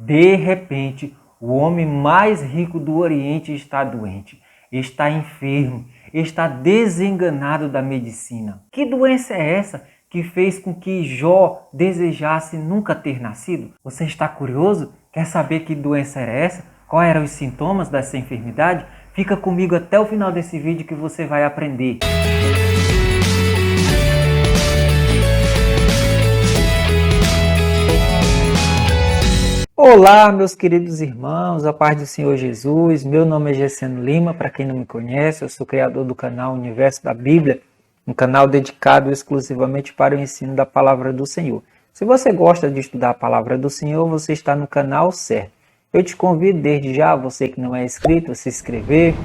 De repente, o homem mais rico do Oriente está doente, está enfermo, está desenganado da medicina. Que doença é essa que fez com que Jó desejasse nunca ter nascido? Você está curioso? Quer saber que doença era essa? Quais eram os sintomas dessa enfermidade? Fica comigo até o final desse vídeo que você vai aprender. Olá, meus queridos irmãos, a paz do Senhor Jesus. Meu nome é Gesseno Lima, para quem não me conhece, eu sou criador do canal Universo da Bíblia, um canal dedicado exclusivamente para o ensino da Palavra do Senhor. Se você gosta de estudar a Palavra do Senhor, você está no canal certo. Eu te convido desde já, você que não é inscrito, a se inscrever,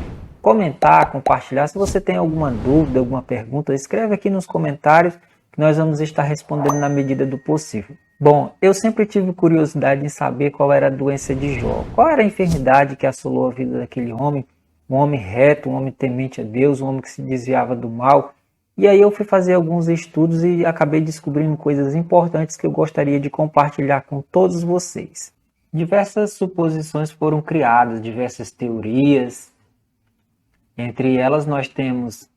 comentar, compartilhar. Se você tem alguma dúvida, alguma pergunta, escreve aqui nos comentários que nós vamos estar respondendo na medida do possível. Bom, eu sempre tive curiosidade em saber qual era a doença de Jó, qual era a enfermidade que assolou a vida daquele homem, um homem reto, um homem temente a Deus, um homem que se desviava do mal. E aí eu fui fazer alguns estudos e acabei descobrindo coisas importantes que eu gostaria de compartilhar com todos vocês. Diversas suposições foram criadas, diversas teorias. Entre elas nós temos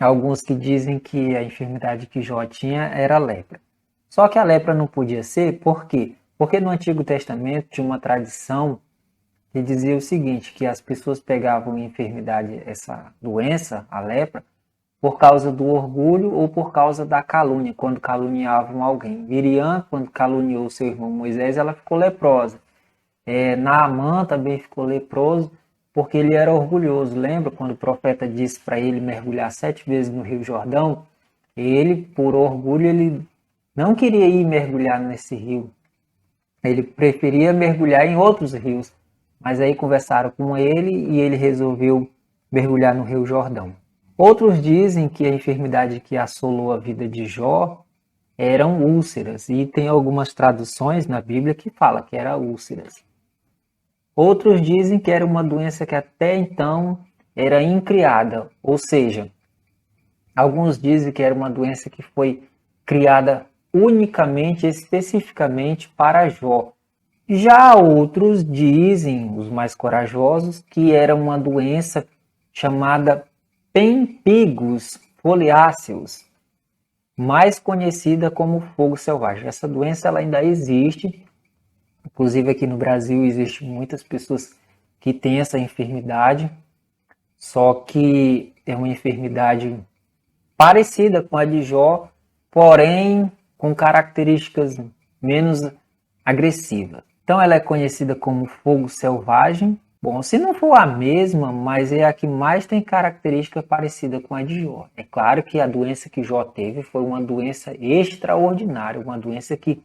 alguns que dizem que a enfermidade que Jó tinha era a lepra. Só que a lepra não podia ser, por quê? Porque no Antigo Testamento tinha uma tradição que dizia o seguinte, que as pessoas pegavam enfermidade, essa doença, a lepra, por causa do orgulho ou por causa da calúnia, quando caluniavam alguém. Miriam, quando caluniou seu irmão Moisés, ela ficou leprosa. Naamã também ficou leproso, porque ele era orgulhoso. Lembra quando o profeta disse para ele mergulhar 7 vezes no Rio Jordão? Ele, por orgulho, ele não queria ir mergulhar nesse rio. Ele preferia mergulhar em outros rios. Mas aí conversaram com ele e ele resolveu mergulhar no Rio Jordão. Outros dizem que a enfermidade que assolou a vida de Jó eram úlceras. E tem algumas traduções na Bíblia que falam que era úlceras. Outros dizem que era uma doença que até então era incriada. Ou seja, alguns dizem que era uma doença que foi criada unicamente, especificamente para Jó. Já outros dizem, os mais corajosos, que era uma doença chamada pempigos foliáceos, mais conhecida como fogo selvagem. Essa doença ela ainda existe, inclusive aqui no Brasil existem muitas pessoas que têm essa enfermidade, só que é uma enfermidade parecida com a de Jó, porém com características menos agressivas. Então ela é conhecida como fogo selvagem. Bom, se não for a mesma, mas é a que mais tem característica parecida com a de Jó. É claro que a doença que Jó teve foi uma doença extraordinária, uma doença que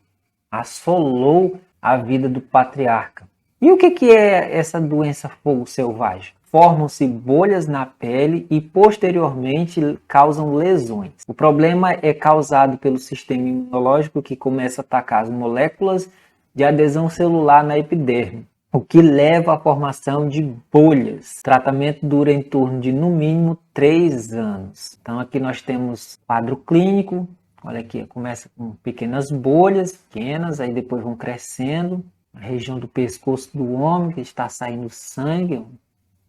assolou a vida do patriarca. E o que é essa doença fogo selvagem? Formam-se bolhas na pele e posteriormente causam lesões. O problema é causado pelo sistema imunológico que começa a atacar as moléculas de adesão celular na epiderme, o que leva à formação de bolhas. O tratamento dura em torno de no mínimo 3 anos. Então aqui nós temos quadro clínico, olha aqui, começa com pequenas bolhas, pequenas, aí depois vão crescendo, a região do pescoço do homem que está saindo sangue,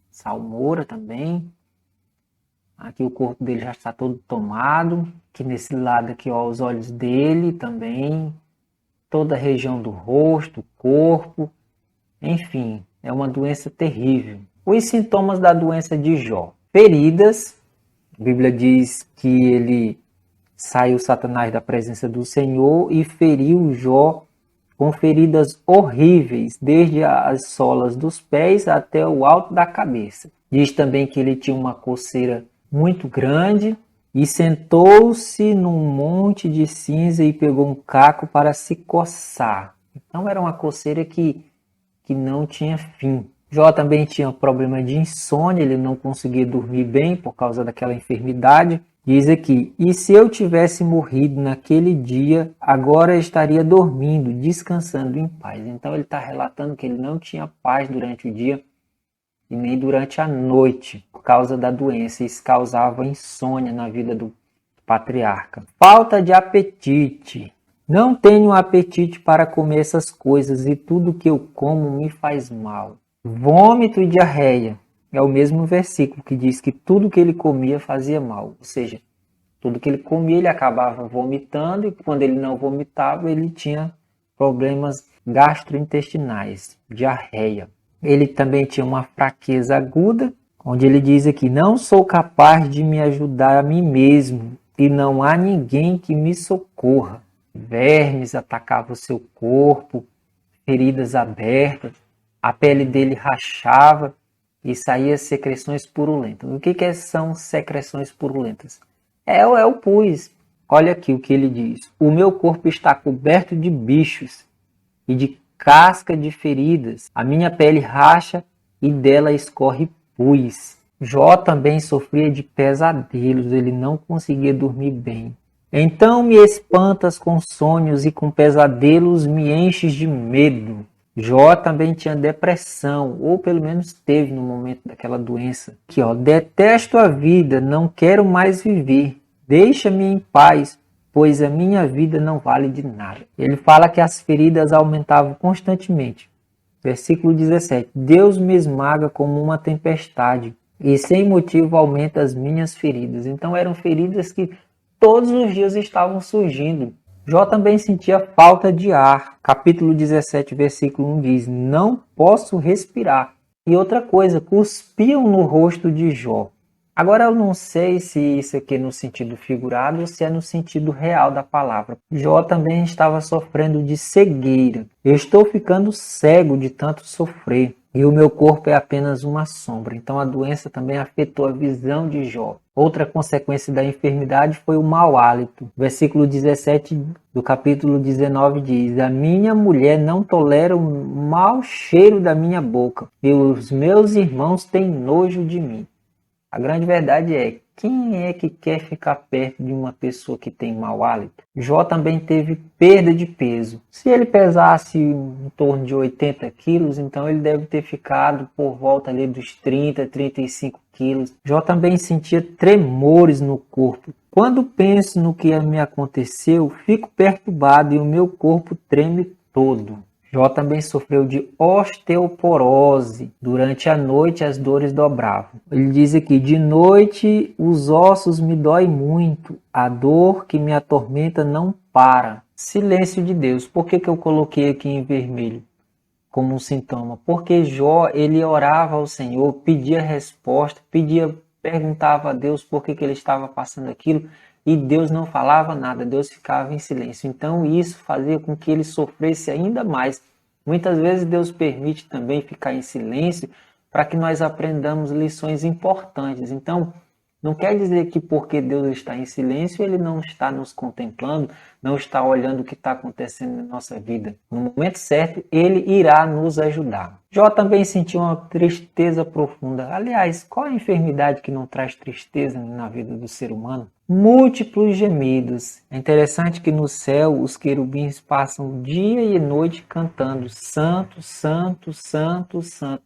salmoura também. Aqui o corpo dele já está todo tomado. Aqui nesse lado aqui, ó, os olhos dele também. Toda a região do rosto, corpo. Enfim, é uma doença terrível. Os sintomas da doença de Jó. Feridas. A Bíblia diz que ele saiu Satanás da presença do Senhor e feriu Jó com feridas horríveis, desde as solas dos pés até o alto da cabeça. Diz também que ele tinha uma coceira muito grande e sentou-se num monte de cinza e pegou um caco para se coçar. Então era uma coceira que não tinha fim. Jó também tinha problema de insônia, ele não conseguia dormir bem por causa daquela enfermidade. Diz aqui, e se eu tivesse morrido naquele dia, agora eu estaria dormindo, descansando em paz. Então ele está relatando que ele não tinha paz durante o dia e nem durante a noite, por causa da doença. Isso causava insônia na vida do patriarca. Falta de apetite. Não tenho apetite para comer essas coisas e tudo que eu como me faz mal. Vômito e diarreia. É o mesmo versículo que diz que tudo que ele comia fazia mal. Ou seja, tudo que ele comia ele acabava vomitando e quando ele não vomitava ele tinha problemas gastrointestinais, diarreia. Ele também tinha uma fraqueza aguda, onde ele diz aqui: não sou capaz de me ajudar a mim mesmo e não há ninguém que me socorra. Vermes atacavam o seu corpo, feridas abertas, a pele dele rachava e saía secreções purulentas. O que são secreções purulentas? É o pus. Olha aqui o que ele diz: o meu corpo está coberto de bichos e de casca de feridas. A minha pele racha e dela escorre pus. Jó também sofria de pesadelos, ele não conseguia dormir bem. Então me espantas com sonhos e com pesadelos me enches de medo. Jó também tinha depressão, ou pelo menos teve no momento daquela doença. Aqui, ó, detesto a vida, não quero mais viver. Deixa-me em paz, pois a minha vida não vale de nada. Ele fala que as feridas aumentavam constantemente. Versículo 17. Deus me esmaga como uma tempestade, e sem motivo aumenta as minhas feridas. Então eram feridas que todos os dias estavam surgindo. Jó também sentia falta de ar. Capítulo 17, versículo 1 diz: não posso respirar. E outra coisa, cuspiam no rosto de Jó. Agora eu não sei se isso aqui é no sentido figurado ou se é no sentido real da palavra. Jó também estava sofrendo de cegueira. Eu estou ficando cego de tanto sofrer e o meu corpo é apenas uma sombra. Então a doença também afetou a visão de Jó. Outra consequência da enfermidade foi o mau hálito. Versículo 17 do capítulo 19 diz: a minha mulher não tolera o mau cheiro da minha boca e os meus irmãos têm nojo de mim. A grande verdade é, quem é que quer ficar perto de uma pessoa que tem mau hálito? Jó também teve perda de peso. Se ele pesasse em torno de 80 quilos, então ele deve ter ficado por volta ali dos 30, 35 quilos. Jó também sentia tremores no corpo. Quando penso no que me aconteceu, fico perturbado e o meu corpo treme todo. Jó também sofreu de osteoporose. Durante a noite as dores dobravam. Ele diz aqui: de noite os ossos me doem muito, a dor que me atormenta não para. Silêncio de Deus. Por que eu coloquei aqui em vermelho como um sintoma? Porque Jó, ele orava ao Senhor, pedia resposta, perguntava a Deus por que ele estava passando aquilo, e Deus não falava nada, Deus ficava em silêncio. Então isso fazia com que ele sofresse ainda mais. Muitas vezes Deus permite também ficar em silêncio para que nós aprendamos lições importantes. Então, não quer dizer que porque Deus está em silêncio, Ele não está nos contemplando, não está olhando o que está acontecendo na nossa vida. No momento certo, Ele irá nos ajudar. Jó também sentiu uma tristeza profunda. Aliás, qual é a enfermidade que não traz tristeza na vida do ser humano? Múltiplos gemidos. É interessante que no céu os querubins passam dia e noite cantando Santo, Santo, Santo, Santo.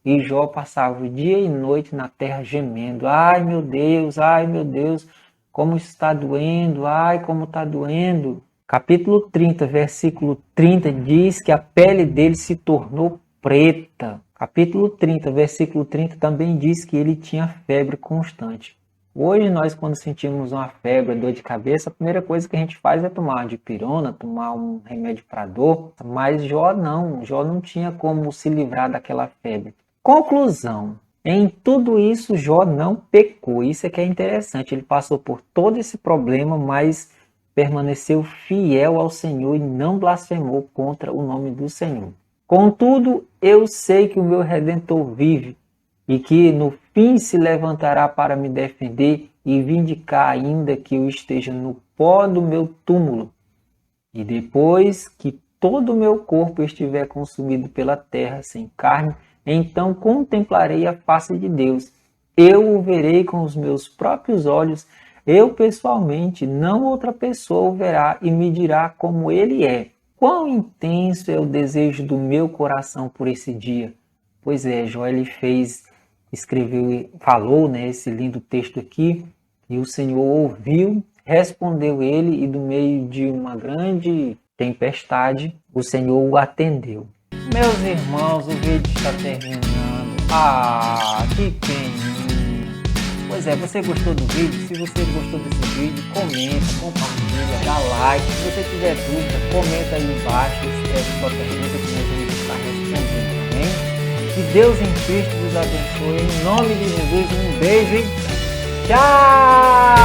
E Jó passava o dia e noite na terra gemendo. Ai meu Deus, como está doendo, ai como está doendo. Capítulo 30, versículo 30 diz que a pele dele se tornou preta. Capítulo 30, versículo 30 também diz que ele tinha febre constante. Hoje nós, quando sentimos uma febre, dor de cabeça, a primeira coisa que a gente faz é tomar uma dipirona, tomar um remédio para dor. Mas Jó não tinha como se livrar daquela febre. Conclusão: em tudo isso Jó não pecou. Isso é que é interessante. Ele passou por todo esse problema, mas permaneceu fiel ao Senhor e não blasfemou contra o nome do Senhor. Contudo, eu sei que o meu Redentor vive e que no fim se levantará para me defender e vindicar ainda que eu esteja no pó do meu túmulo. E depois que todo o meu corpo estiver consumido pela terra sem carne, então contemplarei a face de Deus. Eu o verei com os meus próprios olhos, eu pessoalmente, não outra pessoa o verá e me dirá como ele é. Quão intenso é o desejo do meu coração por esse dia. Pois é, Jó ele escreveu, falou, esse lindo texto aqui, e o Senhor ouviu Respondeu ele, e do meio de uma grande tempestade, o Senhor o atendeu. Meus irmãos, o vídeo está terminando. Que peninha. Pois é, você gostou do vídeo? Se você gostou desse vídeo, comenta, compartilha, dá like. Se você tiver dúvida, comenta aí embaixo, escreve sua pergunta que nós vamos estar respondendo, amém? Que Deus em Cristo vos abençoe. Em nome de Jesus, um beijo e tchau!